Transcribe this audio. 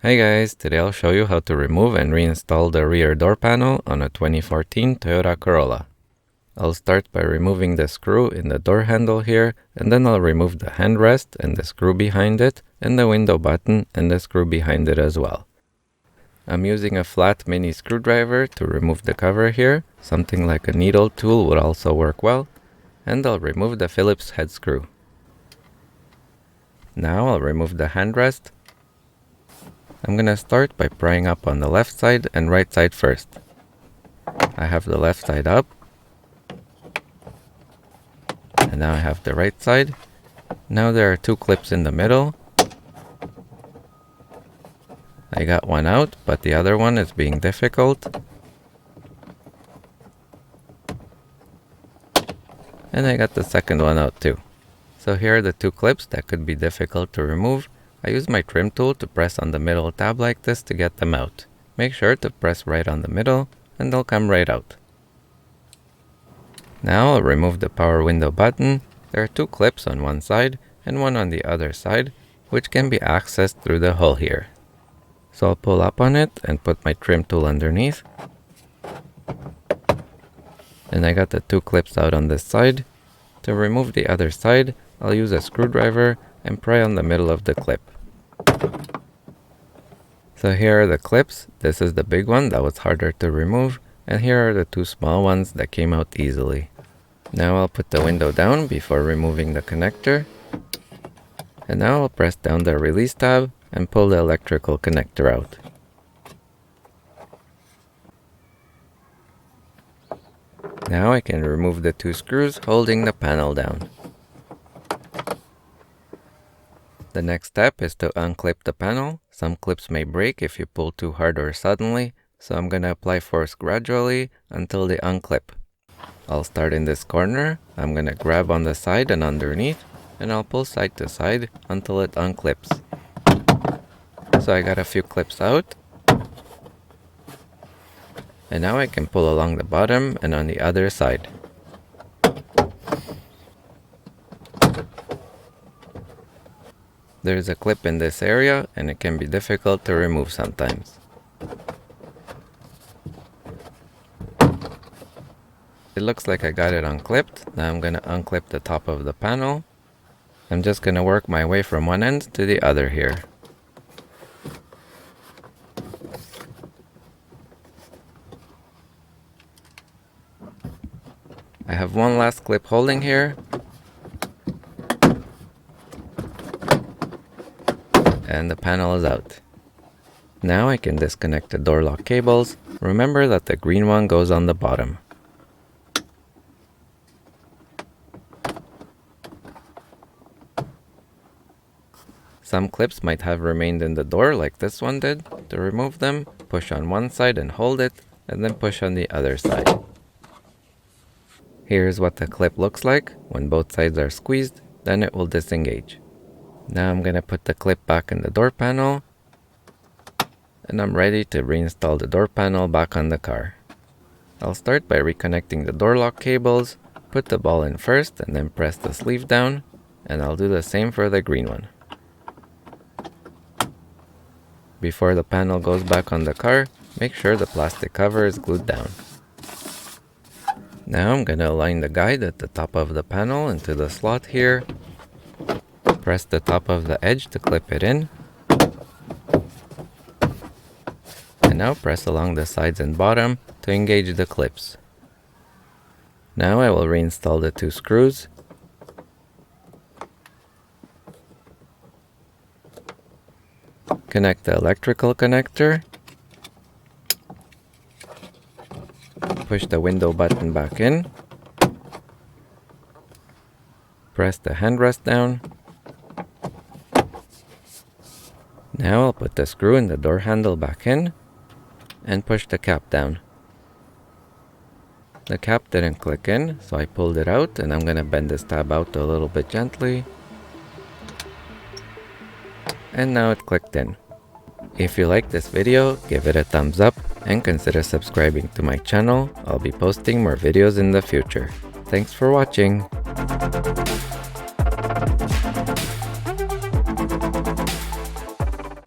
Hi guys, today I'll show you how to remove and reinstall the rear door panel on a 2014 Toyota Corolla. I'll start by removing the screw in the door handle here, and then I'll remove the handrest and the screw behind it, and the window button and the screw behind it as well. I'm using a flat mini screwdriver to remove the cover here. Something like a needle tool would also work well, and I'll remove the Phillips head screw. Now I'll remove the handrest. I'm gonna start by prying up on the left side and right side first. I have the left side up, and now I have the right side. Now there are two clips in the middle. I got one out, but the other one is being difficult. And I got the second one out too. So here are the two clips that could be difficult to remove. I use my trim tool to press on the middle tab like this to get them out. Make sure to press right on the middle and they'll come right out. Now I'll remove the power window button. There are two clips on one side and one on the other side, which can be accessed through the hole here. So I'll pull up on it and put my trim tool underneath. And I got the two clips out on this side. To remove the other side, I'll use a screwdriver and pry on the middle of the clip. So here are the clips. This is the big one that was harder to remove, and here are the two small ones that came out easily. Now I'll put the window down before removing the connector. And now I'll press down the release tab and pull the electrical connector out. Now I can remove the two screws holding the panel down. The next step is to unclip the panel. Some clips may break if you pull too hard or suddenly, so I'm gonna apply force gradually until they unclip. I'll start in this corner. I'm gonna grab on the side and underneath, and I'll pull side to side until it unclips. So I got a few clips out. And now I can pull along the bottom and on the other side. There's a clip in this area and it can be difficult to remove sometimes. It looks like I got it unclipped. Now I'm gonna unclip the top of the panel. I'm just gonna work my way from one end to the other here. I have one last clip holding here. And the panel is out. Now I can disconnect the door lock cables. Remember that the green one goes on the bottom. Some clips might have remained in the door like this one did. To remove them, push on one side and hold it, and then push on the other side. Here's what the clip looks like. When both sides are squeezed, then it will disengage. Now I'm gonna put the clip back in the door panel, and I'm ready to reinstall the door panel back on the car. I'll start by reconnecting the door lock cables, put the ball in first and then press the sleeve down, and I'll do the same for the green one. Before the panel goes back on the car, make sure the plastic cover is glued down. Now I'm gonna align the guide at the top of the panel into the slot here. Press the top of the edge to clip it in. And now press along the sides and bottom to engage the clips. Now I will reinstall the two screws. Connect the electrical connector. Push the window button back in. Press the handrest down. Now I'll put the screw in the door handle back in and push the cap down. The cap didn't click in, so I pulled it out, and I'm gonna bend this tab out a little bit gently. And now it clicked in. If you like this video, give it a thumbs up and consider subscribing to my channel. I'll be posting more videos in the future. Thanks for watching.